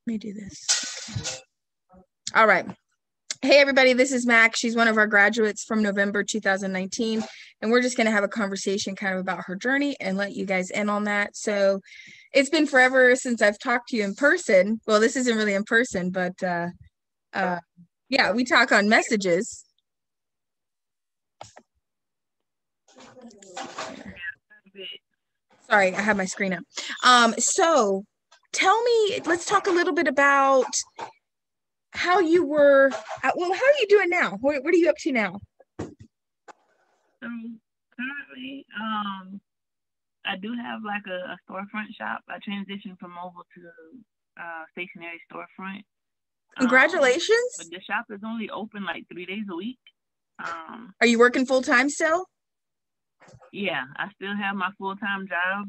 Let me do this. All right. Hey, everybody, this is Mac. She's one of our graduates from November 2019, and we're just going to have a conversation kind of about her journey and let you guys in on that. So it's been forever since I've talked to you in person. Well, this isn't really in person, but yeah, we talk on messages. Sorry, I have my screen up. So tell me, let's talk a little bit about how you were, well, how are you doing now? What are you up to now? Currently, I do have like a storefront shop. I transitioned from mobile to stationary storefront. Congratulations. But the shop is only open like 3 days a week. Are you working full time still? Yeah, I still have my full-time job.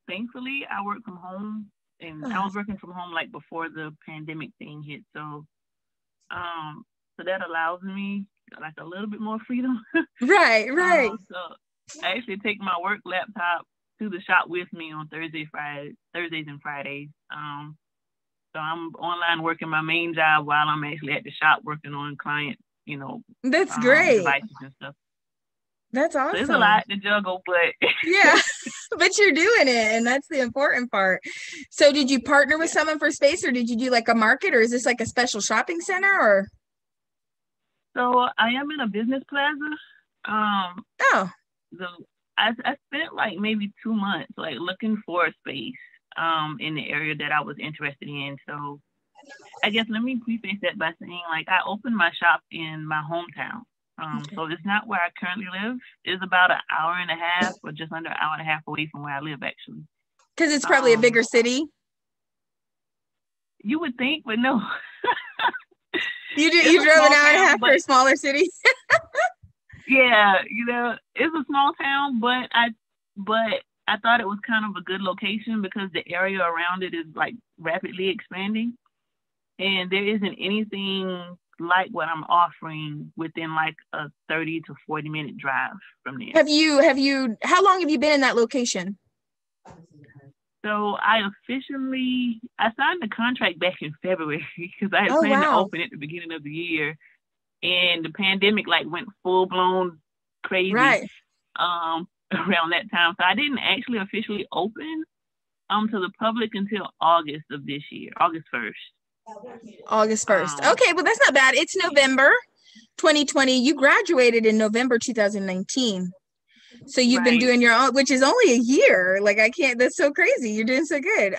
Thankfully, I work from home. And I was working from home like before the pandemic thing hit, so that allows me like a little bit more freedom. Right. So I actually take my work laptop to the shop with me on Thursdays and Fridays. So I'm online working my main job while I'm actually at the shop working on client, that's great devices and stuff. That's awesome. So it's a lot to juggle, but yeah, but you're doing it, and that's the important part. So did you partner with someone for space, or did you do like a market, or is this like a special shopping center, or? So I am in a business plaza. I spent like maybe 2 months like looking for a space in the area that I was interested in. So I guess let me preface that by saying like I opened my shop in my hometown. So it's not where I currently live. It's about an hour and a half or just under an hour and a half away from where I live, actually. Because it's probably a bigger city? You would think, but no. You drove an hour and a half for a smaller city? Yeah, it's a small town, but I thought it was kind of a good location because the area around it is like rapidly expanding. And there isn't anything like what I'm offering within like a 30 to 40 minute drive from there. How long have you been in that location? So I signed the contract back in February because I had planned to open at the beginning of the year, and the pandemic like went full blown crazy around that time. So I didn't actually officially open to the public until August of this year, August 1st. August 1st. Okay, well, that's not bad. It's November 2020. You graduated in November 2019. So you've been doing your own, which is only a year. Like that's so crazy. You're doing so good.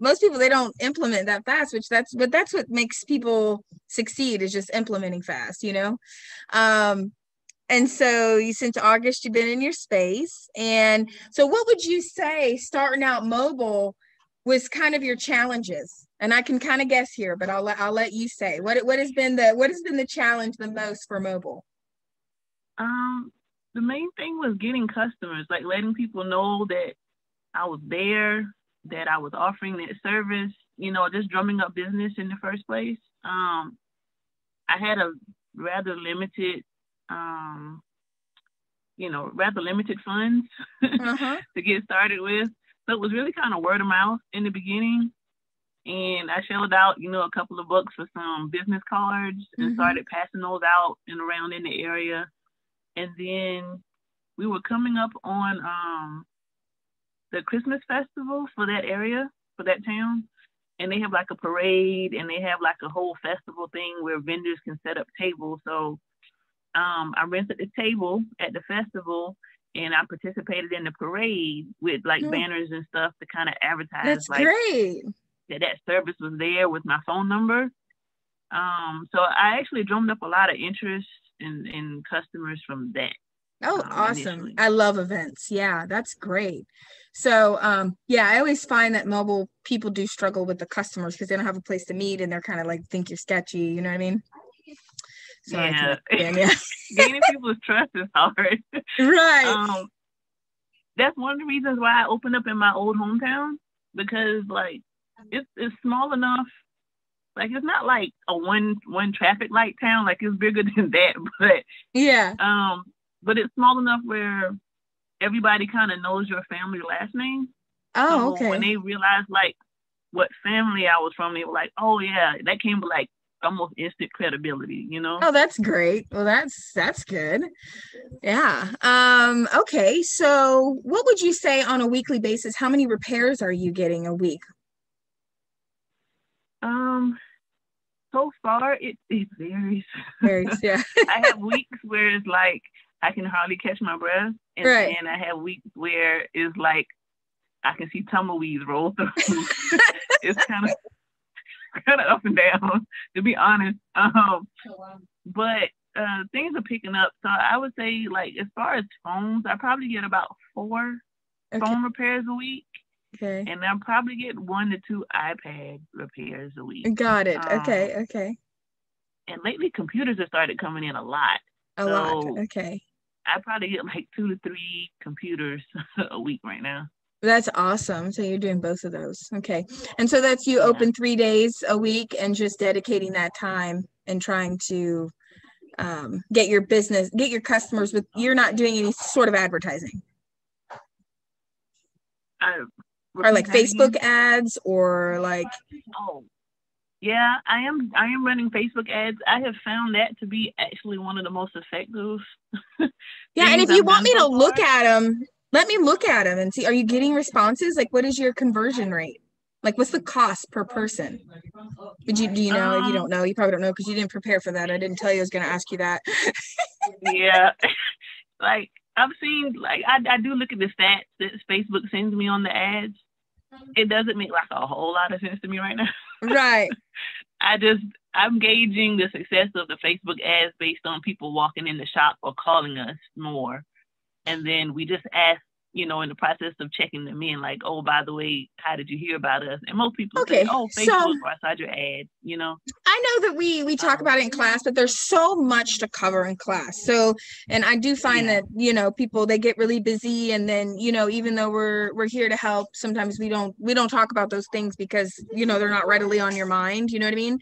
Most people, they don't implement that fast, that's what makes people succeed, is just implementing fast, And so since August, you've been in your space. And so what would you say starting out mobile was kind of your challenges? And I can kind of guess here, but I'll let you say what has been the challenge the most for mobile. The main thing was getting customers, like letting people know that I was there, that I was offering that service. Just drumming up business in the first place. I had a rather limited funds to get started with, so it was really kind of word of mouth in the beginning. And I shelled out, a couple of bucks for some business cards and started passing those out and around in the area. And then we were coming up on the Christmas festival for that area, for that town. And they have like a parade, and they have like a whole festival thing where vendors can set up tables. So I rented the table at the festival, and I participated in the parade with like banners and stuff to kind of advertise. That's great. That service was there with my phone number. So I actually drummed up a lot of interest in customers from that. Oh, awesome. Initially. I love events. Yeah, that's great. So, I always find that mobile people do struggle with the customers because they don't have a place to meet, and they're kind of like think you're sketchy. You know what I mean? So yeah. Gaining people's trust is hard. Right. That's one of the reasons why I opened up in my old hometown, because like it's small enough. Like it's not like a one traffic light town. Like it's bigger than that, but yeah. But it's small enough where everybody kind of knows your family last name. Oh, so okay. When they realize like what family I was from, they were like, oh yeah, that came with like almost instant credibility, you know? Oh, that's great. Well, that's good. Yeah. Okay. So what would you say on a weekly basis? How many repairs are you getting a week? So far it varies. Varies, yeah. I have weeks where it's like I can hardly catch my breath. And right. then I have weeks where it's like I can see tumbleweeds roll through. It's kind of up and down, to be honest. But things are picking up. So I would say, like, as far as phones, I probably get about 4 phone repairs a week. Okay. And I'll probably get 1 to 2 iPad repairs a week. Got it. Okay. And lately, computers have started coming in a lot. A lot. Okay. I probably get like 2 to 3 computers a week right now. That's awesome. So you're doing both of those. Okay. And so that's you open 3 days a week and just dedicating that time and trying to get your business, get your customers with, you're not doing any sort of advertising. Or like Facebook ads or like. Oh, yeah, I am running Facebook ads. I have found that to be actually one of the most effective. Yeah. And if you want me to look at them, let me look at them and see, are you getting responses? Like, what is your conversion rate? Like, what's the cost per person? Do you know? If you don't know, you probably don't know because you didn't prepare for that. I didn't tell you I was going to ask you that. Yeah. Like, I've seen, like, I do look at the stats that Facebook sends me on the ads. It doesn't make like a whole lot of sense to me right now. Right. I'm gauging the success of the Facebook ads based on people walking in the shop or calling us more. And then we just ask, you know, in the process of checking them in, like, oh, by the way, how did you hear about us? And most people say, oh, Facebook, or I saw your ad, you know. I know that we talk about it in class, but there's so much to cover in class. So, and I do find that, you know, people, they get really busy, and then, you know, even though we're here to help, sometimes we don't talk about those things because, you know, they're not readily on your mind. You know what I mean?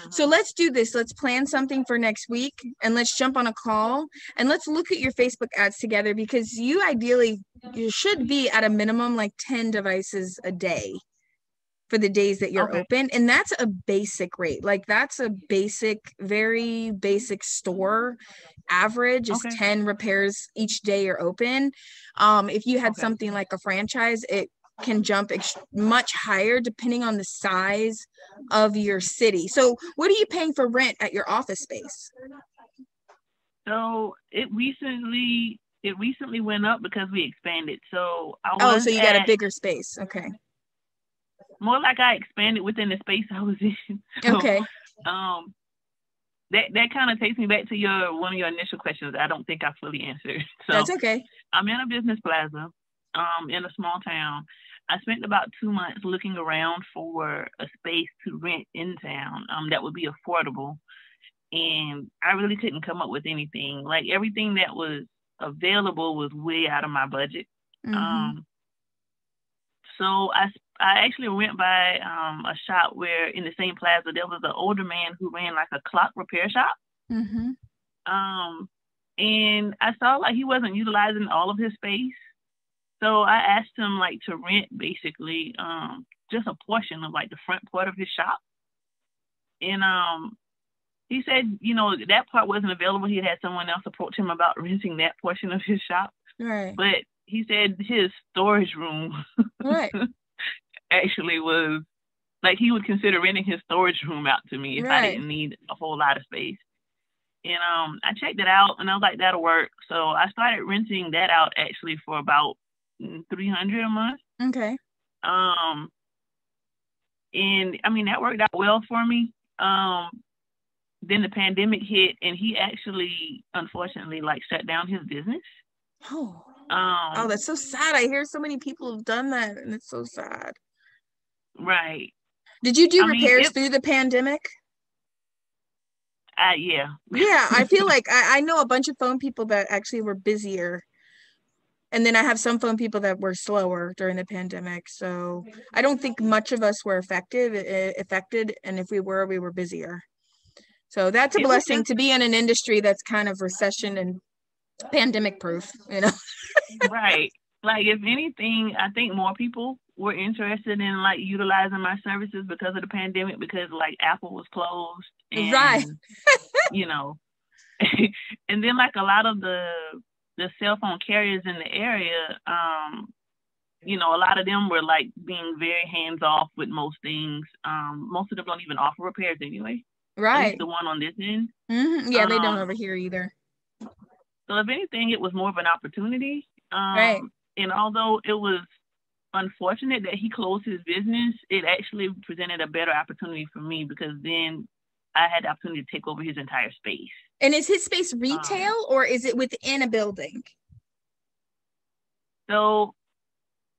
So let's do this. Let's plan something for next week, and let's jump on a call, and let's look at your Facebook ads together, because you should be at a minimum like 10 devices a day for the days that you're open. And that's a basic rate. Like, that's a basic, very basic store average is 10 repairs each day you're open. If you had something like a franchise, it can jump much higher depending on the size of your city. So what are you paying for rent at your office space? So it recently went up because we expanded. So so you got a bigger space. Okay. More like I expanded within the space I was in. So, okay. That kind of takes me back to one of your initial questions. I don't think I fully answered. So that's okay. I'm in a business plaza, in a small town. I spent about 2 months looking around for a space to rent in town, that would be affordable. And I really couldn't come up with anything. Like, everything that was available was way out of my budget. Mm-hmm. So I actually went by a shop where in the same plaza there was an older man who ran like a clock repair shop. Mm-hmm. And I saw like he wasn't utilizing all of his space. So I asked him like to rent basically just a portion of like the front part of his shop. And he said, you know, that part wasn't available. He had someone else approach him about renting that portion of his shop. Right. But he said his storage room actually was like, he would consider renting his storage room out to me if I didn't need a whole lot of space. And I checked it out and I was like, that'll work. So I started renting that out actually for about $300 a month. Okay. And I mean, that worked out well for me. Then the pandemic hit and he actually, unfortunately, like shut down his business. Oh, that's so sad. I hear so many people have done that and it's so sad. Right. Did you do repairs through the pandemic? Yeah. Yeah, I feel like I know a bunch of phone people that actually were busier. And then I have some phone people that were slower during the pandemic. So I don't think much of us were affected. And if we were busier. So that's a blessing to be in an industry that's kind of recession and pandemic proof, you know? Right. like, if anything, I think more people were interested in like utilizing my services because of the pandemic, because like Apple was closed, and right. you know, and then like a lot of the cell phone carriers in the area, you know, a lot of them were like being very hands off with most things. Most of them don't even offer repairs anyway. Right. At least the one on this end. Mm-hmm. Yeah, they don't over here either. So if anything, it was more of an opportunity. Right. And although it was unfortunate that he closed his business, it actually presented a better opportunity for me, because then I had the opportunity to take over his entire space. And is his space retail or is it within a building? So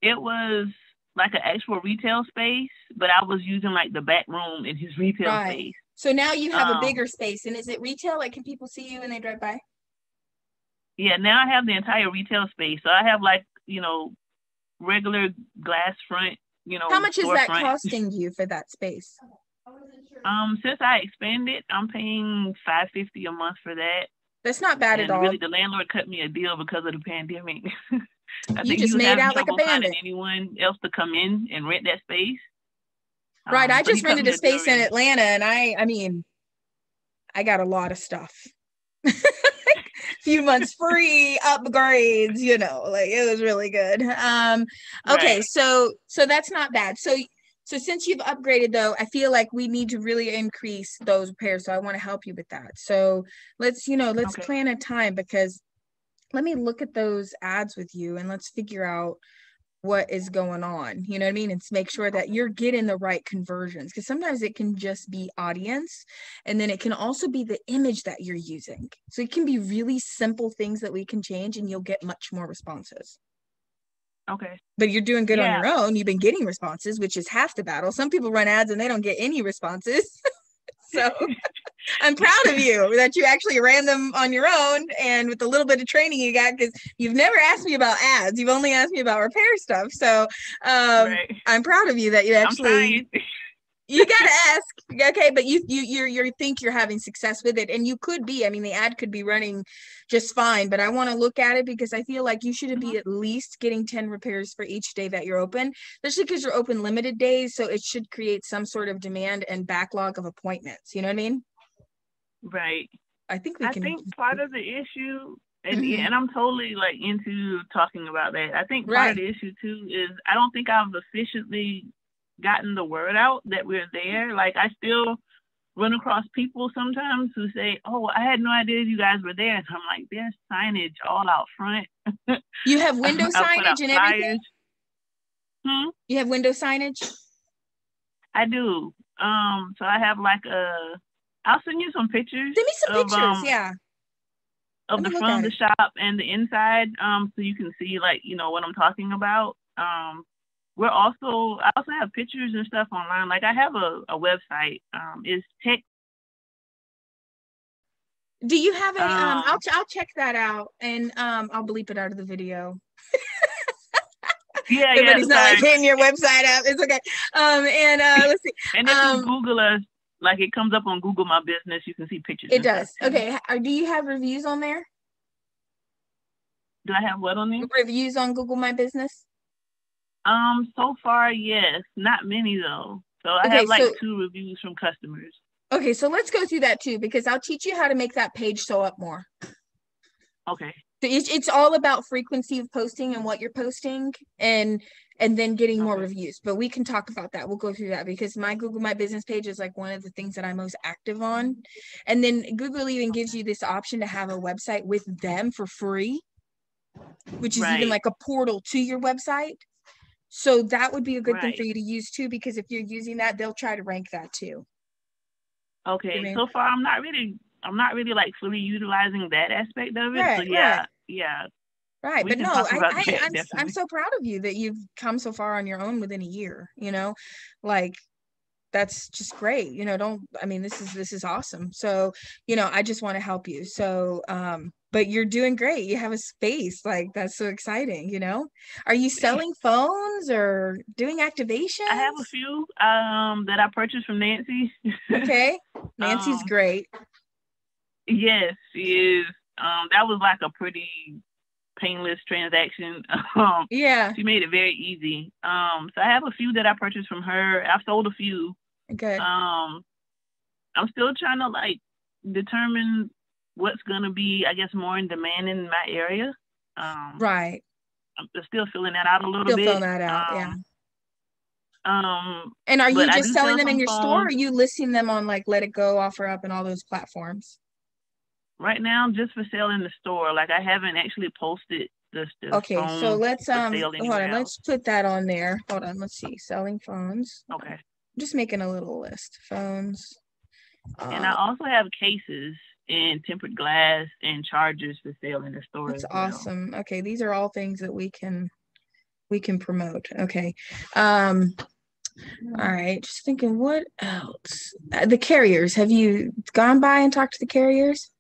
it was like an actual retail space, but I was using like the back room in his retail space. So now you have a bigger space. And is it retail? Like, can people see you when they drive by? Yeah, now I have the entire retail space. So I have like, you know, regular glass front, you know. How much is that costing you for that space? Since I expanded, I'm paying $550 a month for that. That's not bad at all. Really, the landlord cut me a deal because of the pandemic. I you think just made out like a bandit. Anyone else to come in and rent that space? Right. I just rented a space in Atlanta, and I mean, I got a lot of stuff. Few months free, upgrades, you know, like it was really good. Okay, right. so that's not bad. So since you've upgraded though, I feel like we need to really increase those repairs. So I want to help you with that. So let's plan a time, because let me look at those ads with you and let's figure out what is going on, you know what I mean? And make sure that you're getting the right conversions, because sometimes it can just be audience, and then it can also be the image that you're using. So it can be really simple things that we can change, and you'll get much more responses. Okay. But you're doing good on your own. You've been getting responses, which is half the battle. Some people run ads and they don't get any responses. So I'm proud of you that you actually ran them on your own, and with a little bit of training you got, because you've never asked me about ads. You've only asked me about repair stuff. So right. I'm proud of you that you actually, you got to ask. Okay. But you think you're having success with it, and you could be. I mean, the ad could be running just fine, but I want to look at it because I feel like you should be at least getting 10 repairs for each day that you're open, especially because you're open limited days. So it should create some sort of demand and backlog of appointments. You know what I mean? Right. I think part of the issue, and I'm totally like into talking about that. I think part of the issue too is I don't think I've efficiently gotten the word out that we're there. Like, I still run across people sometimes who say, "Oh, I had no idea you guys were there." And I'm like, "There's signage all out front." You have window signage and everything? You have window signage? I do. So I have like I'll send you some pictures. Send me some pictures, yeah. Of the front of the shop and the inside, so you can see, like, you know, what I'm talking about. I also have pictures and stuff online. Like, I have a website. It's tech. Do you have a I'll check that out, and I'll bleep it out of the video. Yeah, everybody's not like hitting your website up. It's okay. Let's see. And if you Google us, like, it comes up on Google My Business. You can see pictures. It does. Okay. Do you have reviews on there? Do I have what on there? Reviews on Google My Business? So far, yes. Not many though. So I have like 2 reviews from customers. Okay, so let's go through that too, because I'll teach you how to make that page show up more. Okay. So it's all about frequency of posting and what you're posting, and then getting more reviews. But we can talk about that. We'll go through that, because my Google My Business page is like one of the things that I'm most active on. And then Google even gives you this option to have a website with them for free, which is even like a portal to your website. So that would be a good thing for you to use too, because if you're using that, they'll try to rank that too. Okay. You know? So far, I'm not really like fully utilizing that aspect of it. Right, so yeah. Right. But no, I'm so proud of you that you've come so far on your own within a year, you know, like, that's just great. You know, this is awesome. So, you know, I just want to help you. So, but you're doing great. You have a space, like, that's so exciting. You know, are you selling phones or doing activations? I have a few that I purchased from Nancy. Okay. Nancy's great. Yes, she is. That was like a pretty painless transaction. Yeah. She made it very easy. So I have a few that I purchased from her. I've sold a few. Okay. I'm still trying to like determine what's gonna be, I guess, more in demand in my area. Right. I'm still filling that out a little bit. Filling that out, yeah. And are you but I just do selling sell them in some your phones. store, or are you listing them on like Let It Go, OfferUp, and all those platforms? Right now, just for sale in the store. Like I haven't actually posted the Okay, phone so let's for sale hold on, anywhere let's put that on there. Hold on, let's see. Selling phones. Okay. I'm just making a little list. Phones. And I also have cases and tempered glass and chargers for sale in the store. That's as well. awesome. Okay, these are all things that we can promote. Okay. All right, just thinking, what else? The carriers. Have you gone by and talked to the carriers?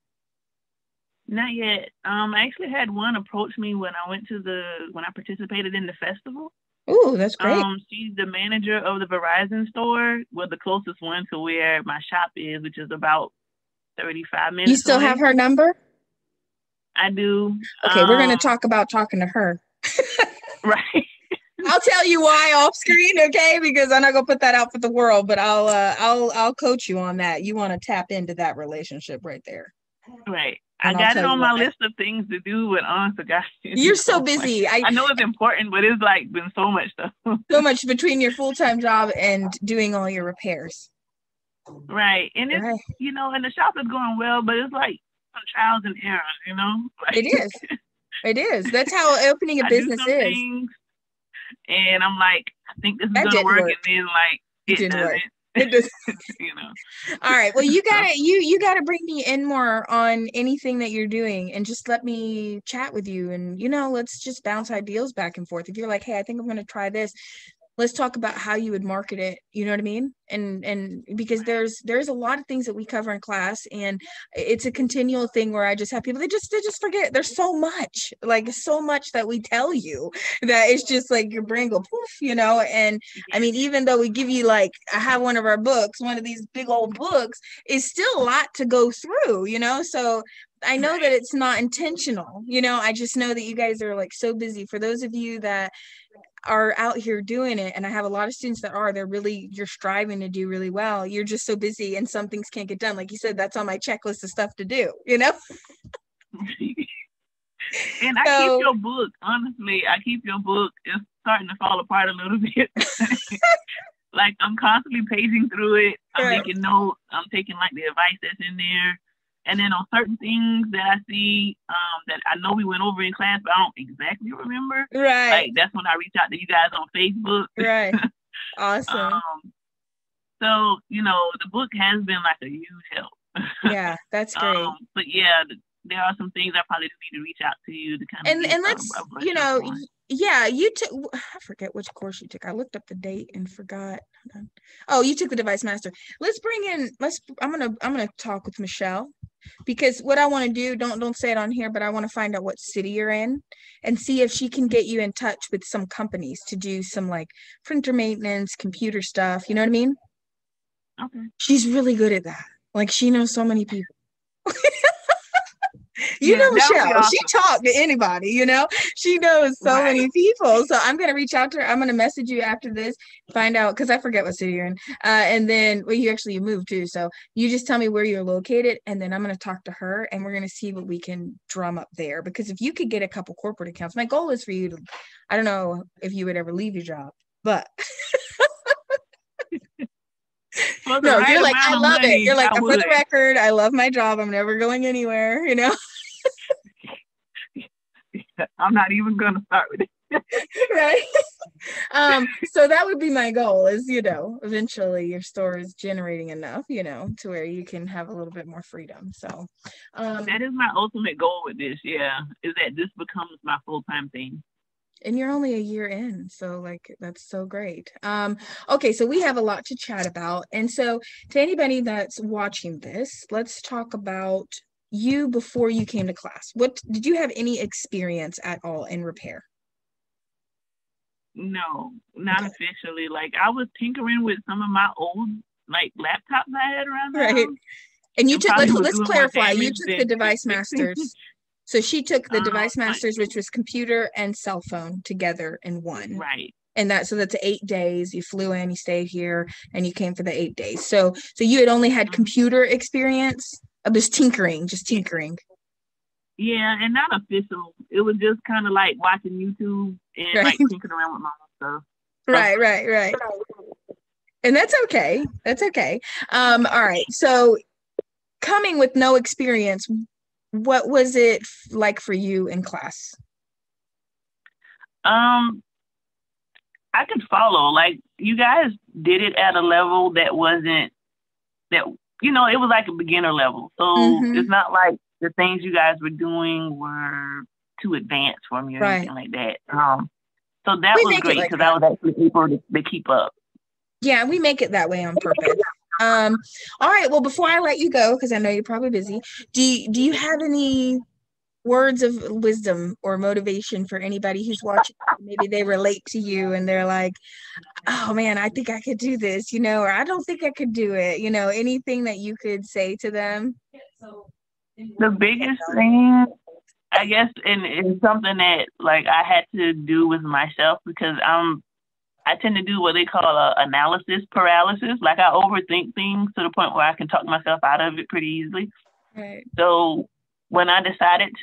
Not yet. I actually had one approach me when I participated in the festival. Oh, that's great. She's the manager of the Verizon store, well, the closest one to where my shop is, which is about 35 minutes. You still away. have her number? I do. Okay, we're going to talk about talking to her. Right. I'll tell you why off screen, okay? Because I'm not gonna put that out for the world, but I'll coach you on that. You want to tap into that relationship right there. Right. I got it on my list of things to do with honest to God. You're so busy. I know it's important, but it's like been so much stuff. So much between your full-time job and doing all your repairs. Right. And it's and the shop is going well, but it's like some trials and errors, Like, it is. It is. That's how opening a business is. Things, and I'm like, I think this is gonna work, and then like it didn't work. It does. All right. Well, you gotta bring me in more on anything that you're doing, and just let me chat with you, and let's just bounce ideas back and forth. If you're like, hey, I think I'm gonna try this, let's talk about how you would market it. You know what I mean? And because there's a lot of things that we cover in class, and it's a continual thing where I just have people, they just forget. There's so much that we tell you that it's just like your brain go poof, and I mean, even though we give you I have one of our books, one of these big old books, is still a lot to go through, so I know that it's not intentional, I just know that you guys are so busy. For those of you that are out here doing it, and I have a lot of students that you're striving to do really well, you're just so busy and some things can't get done. Like you said, that's on my checklist of stuff to do, And I keep your book, honestly, it's starting to fall apart a little bit. I'm constantly paging through it. I'm making notes. I'm taking the advice that's in there. And then on certain things that I see that I know we went over in class, but I don't exactly remember. Right. That's when I reach out to you guys on Facebook. Right. Awesome. So, the book has been a huge help. Yeah, that's great. But yeah, there are some things I probably need to reach out to you to kind of and let's you took, I forget which course you took. I looked up the date and forgot. Oh, you took the Device Master. I'm gonna talk with Michelle, because what I want to do, don't say it on here, but I want to find out what city you're in and see if she can get you in touch with some companies to do some printer maintenance, computer stuff. You know what I mean? Okay. She's really good at that. She knows so many people. Michelle, awesome. She talked to anybody, she knows so many people. So I'm going to reach out to her. I'm going to message you after this, find out, because I forget what city you're in. And then, you moved too. So you just tell me where you're located, and then I'm going to talk to her, and we're going to see what we can drum up there. Because if you could get a couple corporate accounts, my goal is for you to, I don't know if you would ever leave your job, but no, you're I love it. You're for the record, I love my job. I'm never going anywhere, I'm not even going to start with it. Right. So that would be my goal is, eventually your store is generating enough, to where you can have a little bit more freedom. So that is my ultimate goal with this. Yeah. Is that this becomes my full-time thing. And you're only a year in, so that's so great. Okay, so we have a lot to chat about. And so to anybody that's watching this, let's talk about you before you came to class. What did you have any experience at all in repair? No, not officially. I was tinkering with some of my old laptops I had around. Right. And you took, let's clarify, you took the Device Masters. So she took the device masters, which was computer and cell phone together in one. Right. And that's 8 days. You flew in, you stayed here, and you came for the 8 days. So you had only had computer experience of just tinkering. Yeah, and not official. It was just kind of like watching YouTube and like tinkering around with my own stuff. Right. And that's okay. All right. So coming with no experience, what was it like for you in class? I could follow. Like, you guys did it at a level that wasn't that, it was like a beginner level. So it's not like the things you guys were doing were too advanced for me or anything like that. So that was great because I was actually able to keep up. Yeah, we make it that way on purpose. All right. Well, before I let you go, because I know you're probably busy, do you have any words of wisdom or motivation for anybody who's watching? Maybe they relate to you and they're like, oh man, I think I could do this, or I don't think I could do it. Anything that you could say to them? The biggest thing, I guess, and it's something that like I had to do with myself because I tend to do what they call analysis paralysis. Like, I overthink things to the point where I can talk myself out of it pretty easily. Right. So when I decided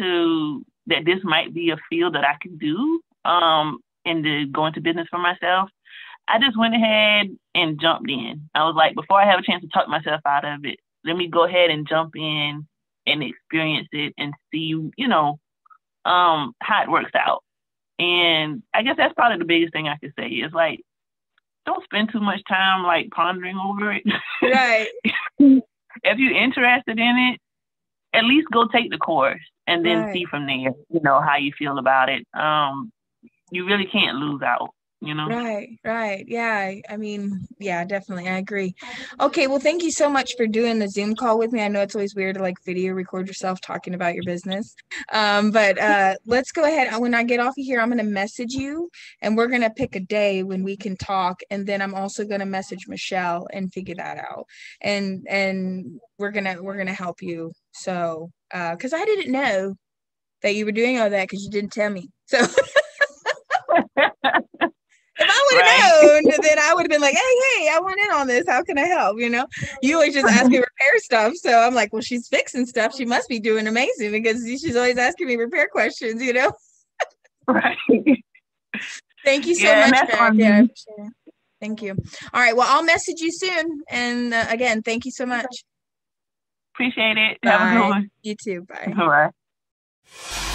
that this might be a field that I could do, and to go into business for myself, I just went ahead and jumped in. I was like, before I have a chance to talk myself out of it, let me go ahead and jump in and experience it and see, how it works out. And I guess that's probably the biggest thing I could say is like, don't spend too much time like pondering over it. Right. If you're interested in it, at least go take the course and then see from there, how you feel about it. You really can't lose out. Right. Yeah. I mean, yeah, definitely. I agree. Okay. Well, thank you so much for doing the Zoom call with me. I know it's always weird to like video record yourself talking about your business. But let's go ahead. When I get off of here, I'm going to message you and we're going to pick a day when we can talk. And then I'm also going to message Michelle and figure that out. And we're going to help you. So, cause I didn't know that you were doing all that because you didn't tell me. So if I would have known, then I would have been like, hey, I want in on this. How can I help? You always just ask me repair stuff. So I'm like, well, she's fixing stuff. She must be doing amazing because she's always asking me repair questions, Right. Thank you so much, Jack. Yeah, thank you. All right. Well, I'll message you soon. And again, thank you so much. Appreciate it. Bye. Have a good one. You too. Bye. Bye.